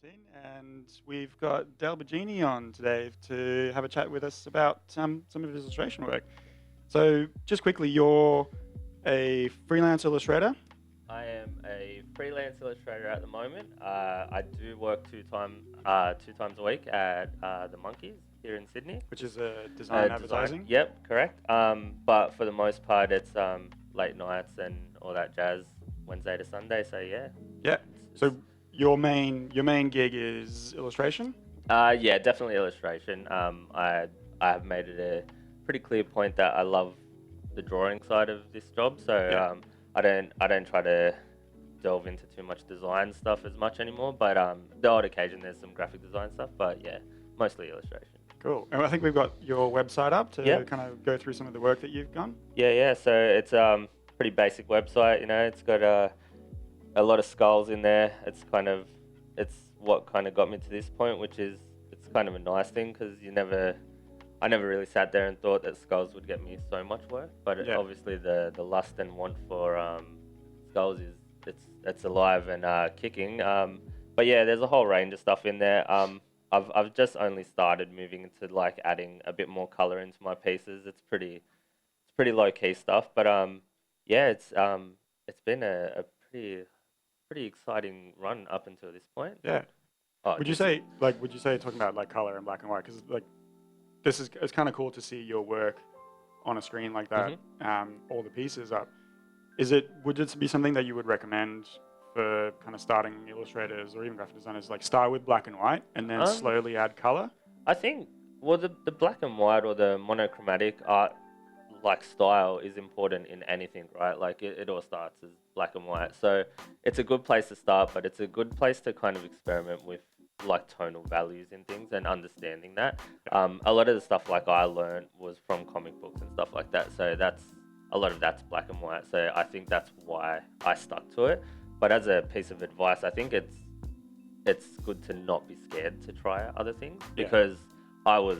2019, and we've got Bigeni on today to have a chat with us about some of his illustration work. So, just quickly, you're a freelance illustrator. I am a freelance illustrator at the moment. I do work two times a week at the Monkeys here in Sydney. Which is a design advertising. Yep, correct. But for the most part, it's late nights and all that jazz, Wednesday to Sunday. So yeah. Yeah. So your main gig is illustration. Yeah, definitely illustration. I have made it a pretty clear point that I love the drawing side of this job. So Yeah. I don't try to delve into too much design stuff as much anymore. But the odd occasion there's some graphic design stuff. But yeah, mostly illustration. Cool. And I think we've got your website up to Yeah. kind of go through some of the work that you've done. Yeah. So it's pretty basic website. You know, it's got a lot of skulls in there. It's what kind of got me to this point, which is it's kind of a nice thing because I never really sat there and thought that skulls would get me so much work. But Yeah. obviously the lust and want for skulls is it's alive and kicking. But yeah, there's a whole range of stuff in there. I've just only started moving into like adding a bit more color into my pieces. It's pretty low key stuff, but yeah, it's been a pretty exciting run up until this point. Yeah. Oh, Would you say talking about like color and black and white, because like it's kind of cool to see your work on a screen like that, all the pieces up. Would it be something that you would recommend for kind of starting illustrators or even graphic designers, like start with black and white and then slowly add color? I think the black and white or the monochromatic art like style is important in anything, right? Like it all starts as black and white, so it's a good place to start, but it's a good place to kind of experiment with like tonal values in things and understanding that. A lot of the stuff like I learned was from comic books and stuff like that, so a lot of that's black and white, so I think that's why I stuck to it. But as a piece of advice, I think it's good to not be scared to try other things, because I was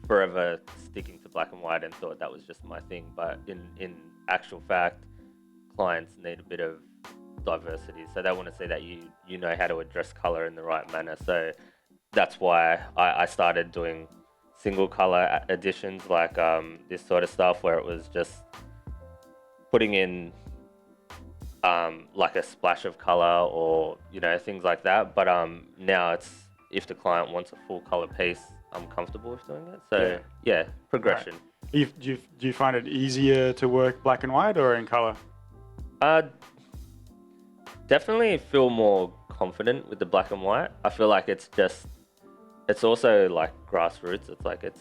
forever sticking to black and white and thought that was just my thing. But in actual fact, clients need a bit of diversity, so they want to see that you know how to address color in the right manner. So that's why I started doing single color editions, like this sort of stuff where it was just putting in like a splash of color or things like that. But now it's, if the client wants a full color piece, I'm comfortable with doing it. So yeah, progression. Right. Do you find it easier to work black and white or in color? Definitely feel more confident with the black and white. I feel like it's also like grassroots. It's like it's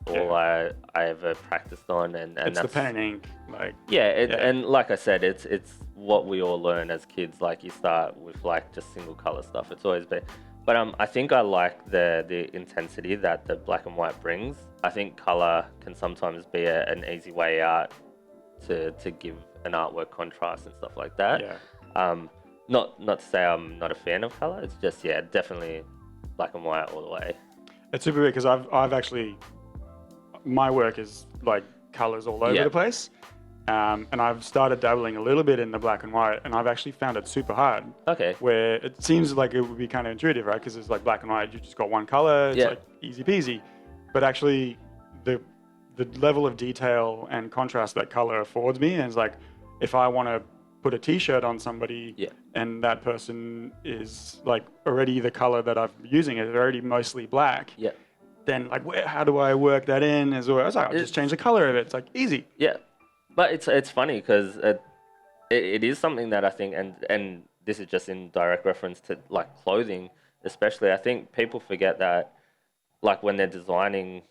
all I ever practiced on, and it's that's the pen and ink, like and like I said, it's what we all learn as kids. Like you start with like just single color stuff. It's always been, but I think I like the intensity that the black and white brings. I think color can sometimes be an easy way out to give an artwork contrast and stuff like that. Not to say I'm not a fan of color. It's just definitely black and white all the way. It's super weird because I've actually, my work is like colors all over the place, and I've started dabbling a little bit in the black and white, and I've actually found it super hard. Okay. Where it seems like it would be kind of intuitive, right? Because it's like black and white, you just got one color, it's like easy peasy. But actually, the level of detail and contrast that color affords me, and it's like, if I want to put a t-shirt on somebody and that person is like already the color that I'm using is already mostly black, then like how do I work that in as well? I was like, I'll just change the color of it. It's like easy. But it's funny because it is something that I think, and this is just in direct reference to like clothing especially, I think people forget that like when they're designing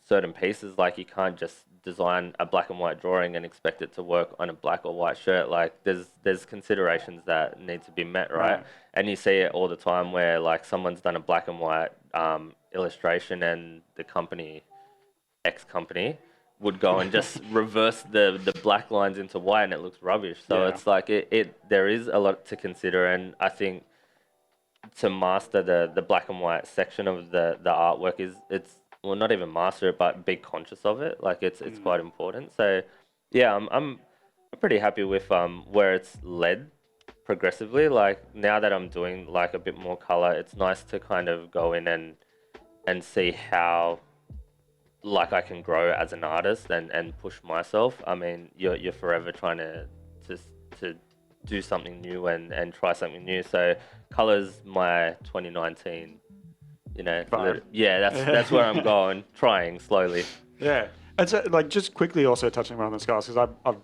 certain pieces, like you can't just design a black and white drawing and expect it to work on a black or white shirt. Like there's considerations that need to be met, right? And you see it all the time where like someone's done a black and white illustration and the company X company would go and just reverse the black lines into white and it looks rubbish. So it's like there is a lot to consider, and I think to master the black and white section of the artwork it's well, not even master it, but be conscious of it. Like it's quite important. So yeah, I'm pretty happy with where it's led progressively. Like now that I'm doing like a bit more color, it's nice to kind of go in and see how like I can grow as an artist and push myself. I mean, you're forever trying to to do something new and try something new. So colors my 2019, yeah, that's where I'm going, trying slowly. Yeah. And so, like, just quickly also touching on the skulls, because I'm a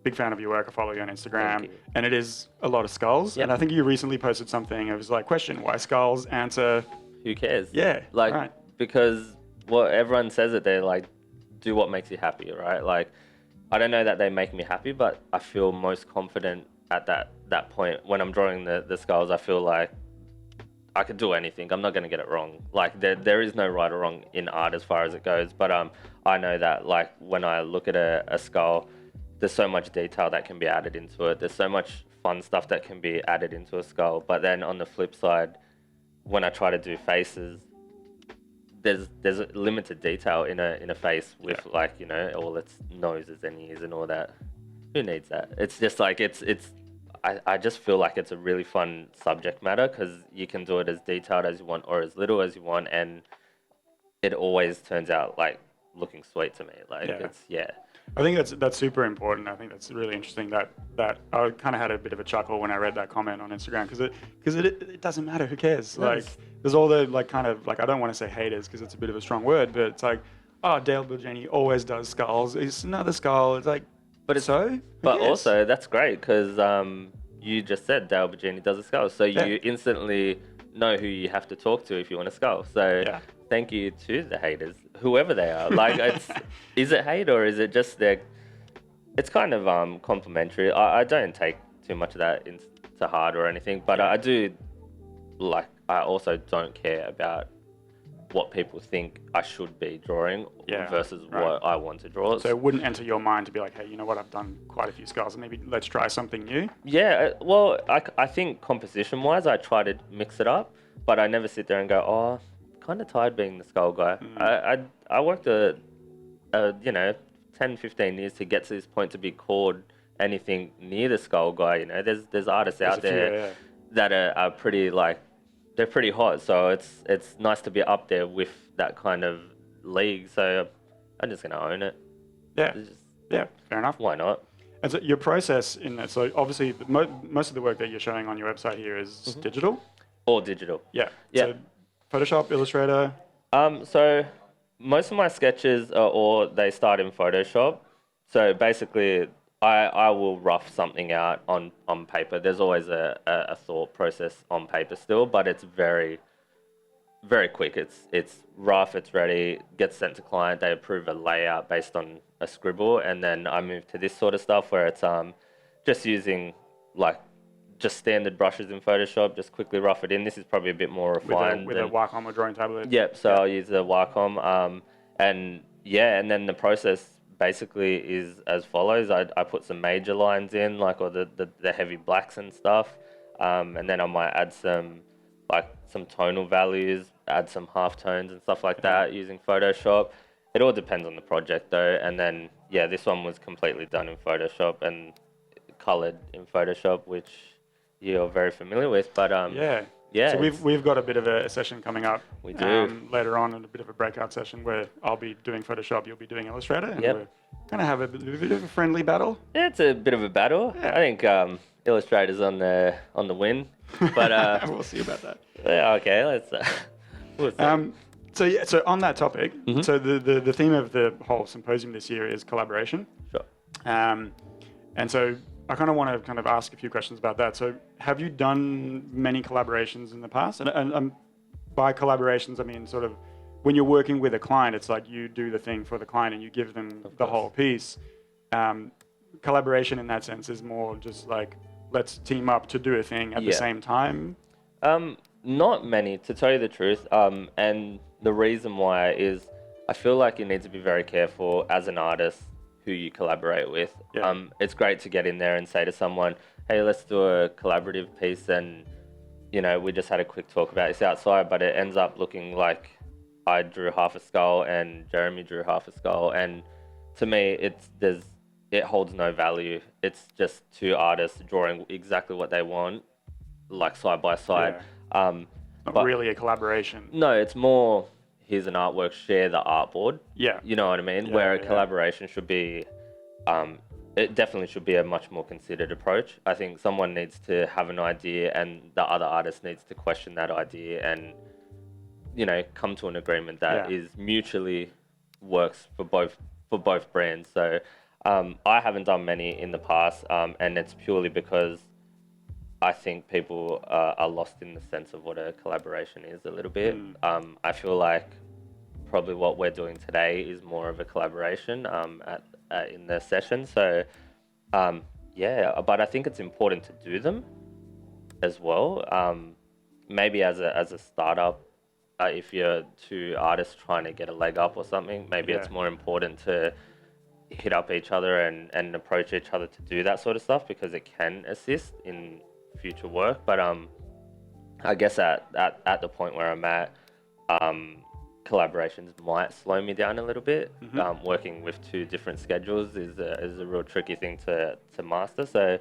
big fan of your work. I follow you on Instagram, you. and it is a lot of skulls. Yep. And I think you recently posted something. It was like, question, why skulls? Answer, Who cares? yeah. Like, right. because what everyone says it, they're like, do what makes you happy, right? Like, I don't know that they make me happy, but I feel most confident at that point when I'm drawing the skulls. I feel like I could do anything. I'm not going to get it wrong. Like there is no right or wrong in art as far as it goes. But I know that like when I look at a skull, there's so much detail that can be added into it. There's so much fun stuff that can be added into a skull. But then on the flip side, when I try to do faces, there's a limited detail in a face with like all its noses and ears and all that. Who needs that? It's just like I just feel like it's a really fun subject matter because you can do it as detailed as you want or as little as you want, and it always turns out like looking sweet to me. Like I think that's super important. I think that's really interesting. That I kind of had a bit of a chuckle when I read that comment on Instagram because it doesn't matter. Who cares? Like there's all the like kind of like I don't want to say haters because it's a bit of a strong word, but it's like Dale Bigeni always does skulls. It's another skull. It's like. But also that's great because you just said Dale Bigeni does a skull, so you instantly know who you have to talk to if you want a skull. So thank you to the haters, whoever they are. Like, is it hate or is it just it's kind of complimentary. I don't take too much of that into heart or anything, but I do like. I also don't care about what people think I should be drawing versus what I want to draw. So it wouldn't enter your mind to be like, hey, you know what, I've done quite a few skulls, and maybe let's try something new? Yeah, well, I think composition-wise, I try to mix it up, but I never sit there and go, kind of tired being the skull guy. I worked 10, 15 years to get to this point to be called anything near the skull guy. There's artists out there that are pretty like, they're pretty hot, so it's nice to be up there with that kind of league. So I'm just gonna own it. Yeah, fair enough. Why not? And so your process in that, so obviously most of the work that you're showing on your website here is digital? All digital. Yeah. So Photoshop, Illustrator? So most of my sketches they start in Photoshop. So basically I will rough something out on paper. There's always a thought process on paper still, but it's very, very quick. It's rough, it's ready, gets sent to client, they approve a layout based on a scribble, and then I move to this sort of stuff where it's just using like just standard brushes in Photoshop, just quickly rough it in. This is probably a bit more refined. With a Wacom or drawing tablet? Yep, so I'll use the Wacom. And then the process basically is as follows. I put some major lines in, like or the heavy blacks and stuff, and then I might add some tonal values, add some halftones and stuff like that using Photoshop. It all depends on the project though. And then this one was completely done in Photoshop and colored in Photoshop, which you're very familiar with. But so we've got a bit of a session coming up. We do later on, and a bit of a breakout session where I'll be doing Photoshop, you'll be doing Illustrator, and we're gonna have a bit of a friendly battle. Yeah, it's a bit of a battle. I think Illustrator's on the win, but we'll see about that. Yeah, okay, let's. We'll see. So on that topic, so the theme of the whole symposium this year is collaboration. Sure. And so I kind of want to ask a few questions about that. So have you done many collaborations in the past? And by collaborations, I mean sort of when you're working with a client, it's like you do the thing for the client and you give them the whole piece. Collaboration in that sense is more just like, let's team up to do a thing at the same time. Not many, to tell you the truth. And the reason why is I feel like you need to be very careful as an artist who you collaborate with. It's great to get in there and say to someone, hey, let's do a collaborative piece, and we just had a quick talk about this outside, but it ends up looking like I drew half a skull and Jeremy drew half a skull, and to me there's it holds no value. It's just two artists drawing exactly what they want, like side by side. Not But really a collaboration. no, it's more, here's an artwork, share the artboard. Yeah. You know what I mean? Where a collaboration should be, it definitely should be a much more considered approach. I think someone needs to have an idea and the other artist needs to question that idea and, you know, come to an agreement that is mutually works for both brands. So I haven't done many in the past, and it's purely because I think people are lost in the sense of what a collaboration is a little bit. I feel like probably what we're doing today is more of a collaboration in the session. So but I think it's important to do them as well. Maybe as a startup, if you're two artists trying to get a leg up or something, maybe it's more important to hit up each other and approach each other to do that sort of stuff because it can assist in future work. But I guess at the point where I'm at, collaborations might slow me down a little bit. Working with two different schedules is a real tricky thing to master. So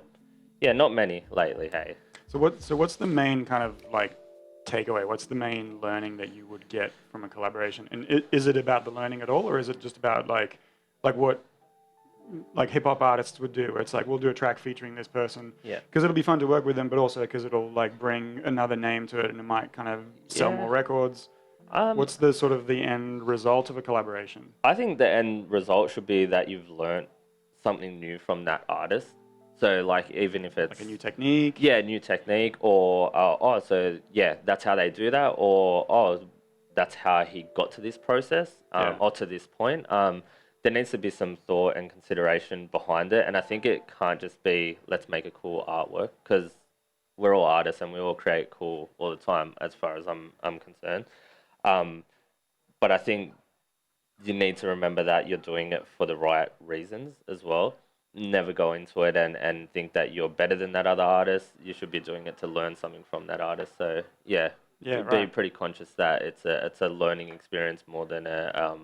yeah, not many lately. Hey. So what's the main kind of like takeaway? What's the main learning that you would get from a collaboration? And is it about the learning at all, or is it just about like what like hip hop artists would do? Where it's like, we'll do a track featuring this person because it'll be fun to work with them, but also because it'll like bring another name to it and it might kind of sell more records. What's the sort of the end result of a collaboration? I think the end result should be that you've learned something new from that artist. So like, even if it's like a new technique. Yeah, new technique, or that's how they do that, or that's how he got to this process, or to this point. There needs to be some thought and consideration behind it, and I think it can't just be let's make a cool artwork, because we're all artists and we all create cool all the time, as far as I'm concerned. But I think you need to remember that you're doing it for the right reasons as well. Never go into it and think that you're better than that other artist. You should be doing it to learn something from that artist. So be pretty conscious that it's a learning experience more than a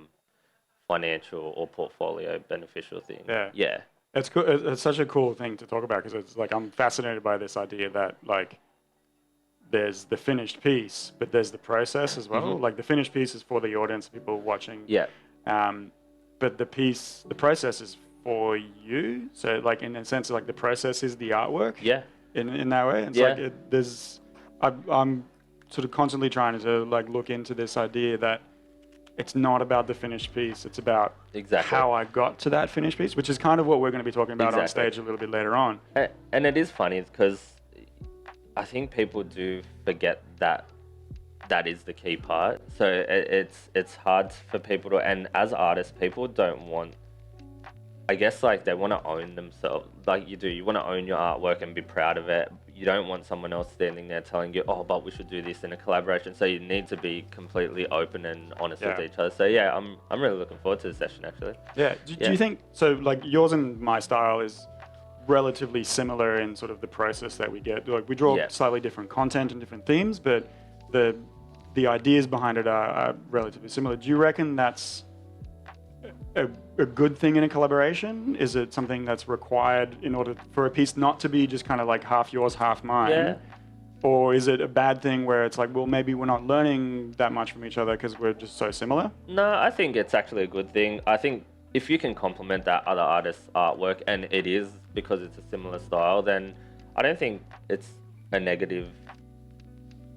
financial or portfolio beneficial thing. Yeah. It's cool. It's such a cool thing to talk about because it's like I'm fascinated by this idea that like there's the finished piece, but there's the process as well. Like the finished piece is for the audience, people watching. Yeah. But the process is for you. So like in a sense, like the process is the artwork. Yeah. In that way, it's like I'm sort of constantly trying to like look into this idea that it's not about the finished piece. It's about how I got to that finished piece, which is kind of what we're going to be talking about on stage a little bit later on. And it is funny because I think people do forget that is the key part. So it's hard for people to, and as artists, people don't want, I guess like they want to own themselves. Like you want to own your artwork and be proud of it. You don't want someone else standing there telling you, oh, but we should do this in a collaboration. So you need to be completely open and honest with each other. So yeah, I'm really looking forward to the session actually. Yeah. Do you think, so like yours and my style is relatively similar in sort of the process that we get? Like we draw slightly different content and different themes, but the ideas behind it are relatively similar. Do you reckon that's a good thing in a collaboration? Is it something that's required in order for a piece not to be just kind of like half yours, half mine? Yeah. Or is it a bad thing where it's like, well, maybe we're not learning that much from each other because we're just so similar? No, I think it's actually a good thing. I think if you can complement that other artist's artwork, and it is because it's a similar style, then I don't think it's a negative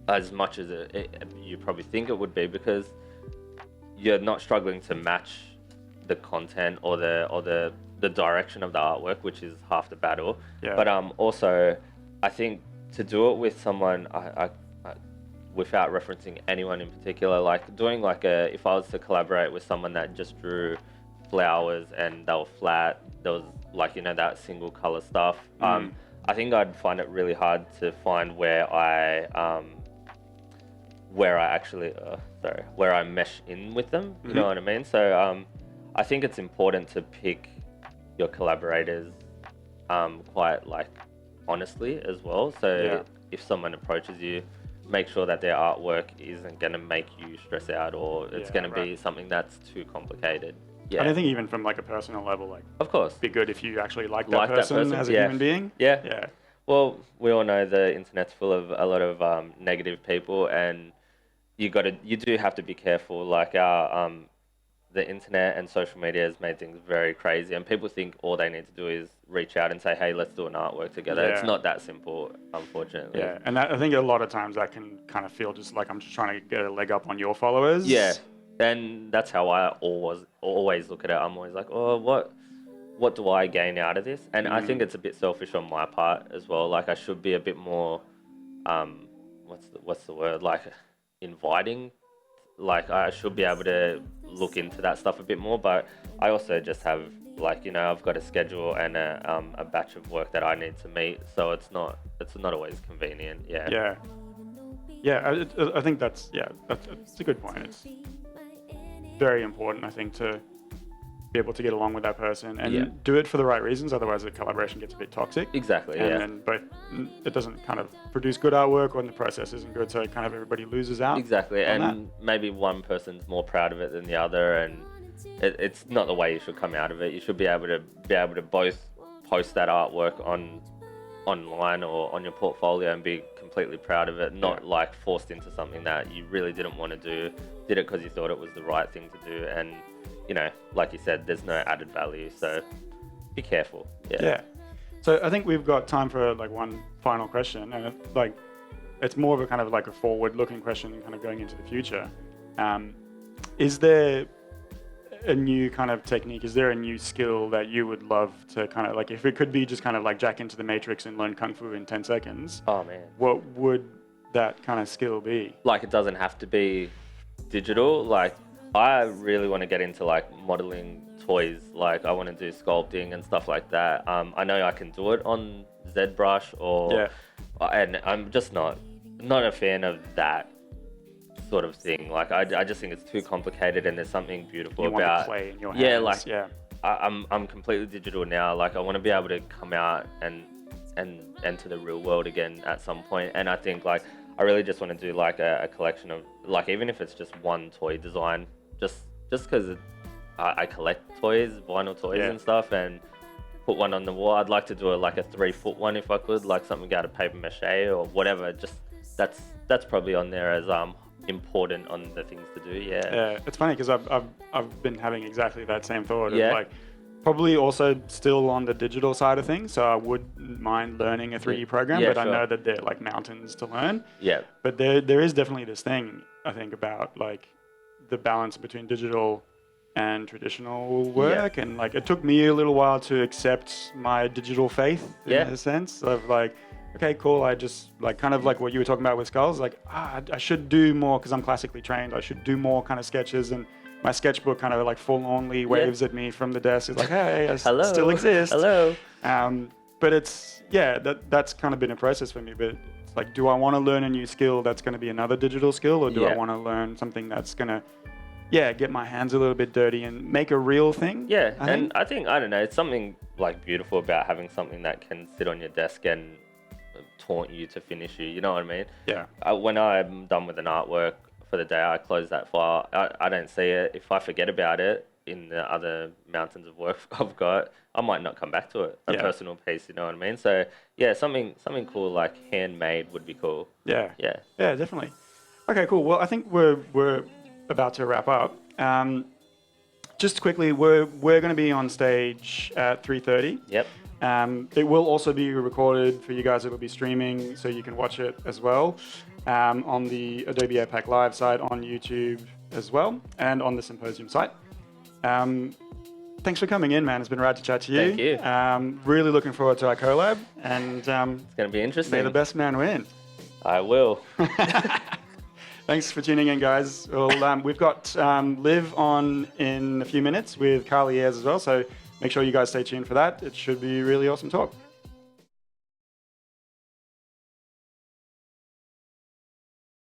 as much as you probably think it would be, because you're not struggling to match the content or the direction of the artwork, which is half the battle. But also I think to do it with someone, I without referencing anyone in particular, like doing like if I was to collaborate with someone that just drew flowers and they were flat, there was like, you know, that single color stuff, I think I'd find it really hard to find where I mesh in with them, you know what I mean? So I think it's important to pick your collaborators quite like honestly as well. So if someone approaches you, make sure that their artwork isn't going to make you stress out, or it's going to be something that's too complicated. Yeah. I don't think even from like a personal level, like, Of course. it'd be good if you actually like Like that that person person, as a yeah. human being. Yeah. Yeah. Well, we all know the internet's full of a lot of negative people, and you do have to be careful. Like the internet and social media has made things very crazy, and people think all they need to do is reach out and say, "Hey, let's do an artwork together." Yeah. It's not that simple, unfortunately. Yeah, and I think a lot of times that can kind of feel just like I'm just trying to get a leg up on your followers. Yeah, and that's how I always look at it. I'm always like, "Oh, what do I gain out of this?" And I think it's a bit selfish on my part as well. Like I should be a bit more, what's the word? Like inviting. Like I should be able to look into that stuff a bit more, but I also just have like, I've got a schedule and a batch of work that I need to meet, so it's not always convenient. Yeah. I think that's a good point. It's very important, I think, to be able to get along with that person and do it for the right reasons. Otherwise, the collaboration gets a bit toxic. Exactly. And then both it doesn't kind of produce good artwork, or the process isn't good, so kind of everybody loses out. Exactly, and maybe one person's more proud of it than the other, and it's not the way you should come out of it. You should be able to both post that artwork online or on your portfolio and be completely proud of it, not like forced into something that you really didn't want to do. Did it because you thought it was the right thing to do, and like you said, there's no added value, so be careful. Yeah. So I think we've got time for like one final question, and it's more of a kind of like a forward-looking question, kind of going into the future. Is there a new kind of technique? Is there a new skill that you would love to kind of like, if it could be just kind of like jack into the matrix and learn kung fu in 10 seconds? Oh man. What would that kind of skill be? Like it doesn't have to be digital. Like I really want to get into like modeling toys. Like I want to do sculpting and stuff like that. I know I can do it on ZBrush and I'm just not a fan of that sort of thing. Like I just think it's too complicated, and there's something beautiful You about want to play in your hands. I'm completely digital now. Like I want to be able to come out and enter the real world again at some point. And I think like I really just want to do like a collection of like, even if it's just one toy design, just because I collect toys, vinyl toys and stuff, and put one on the wall. I'd like to do like a 3-foot one if I could, like something out of paper mache or whatever. Just that's probably on there as important on the things to do. Yeah, it's funny because I've been having exactly that same thought of Yeah. like, probably also still on the digital side of things, so I wouldn't mind learning a 3D program, but I know that they're like mountains to learn. Yeah. But there is definitely this thing, I think, about like the balance between digital and traditional work, and like it took me a little while to accept my digital faith in a sense of like, okay, cool, I just like kind of like what you were talking about with skulls, like I should do more because I'm classically trained. I should do more kind of sketches, and my sketchbook kind of like forlornly waves at me from the desk. It's like, hey, I still exist. Hello. But it's that's kind of been a process for me. But it's like, do I want to learn a new skill that's going to be another digital skill, or do I want to learn something that's going to get my hands a little bit dirty and make a real thing? I think I don't know, it's something like beautiful about having something that can sit on your desk and taunt you to finish you. You know what I mean? Yeah. When I'm done with an artwork for the day, I close that file. I don't see it. If I forget about it in the other mountains of work I've got, I might not come back to it. A personal piece, you know what I mean? So yeah, something cool like handmade would be cool. Yeah, definitely. Okay, cool. Well, I think we're about to wrap up. Just quickly, we're going to be on stage at 3:30. Yep. It will also be recorded for you guys. It will be streaming, so you can watch it as well on the Adobe AirPack Live site, on YouTube as well, and on the Symposium site. Thanks for coming in, man. It's been rad to chat to you. Thank you. Really looking forward to our collab, and it's going to be interesting. May the best man win. I will. Thanks for tuning in, guys. Well, we've got Liv on in a few minutes with Carly Ayres as well, so make sure you guys stay tuned for that. It should be really awesome talk.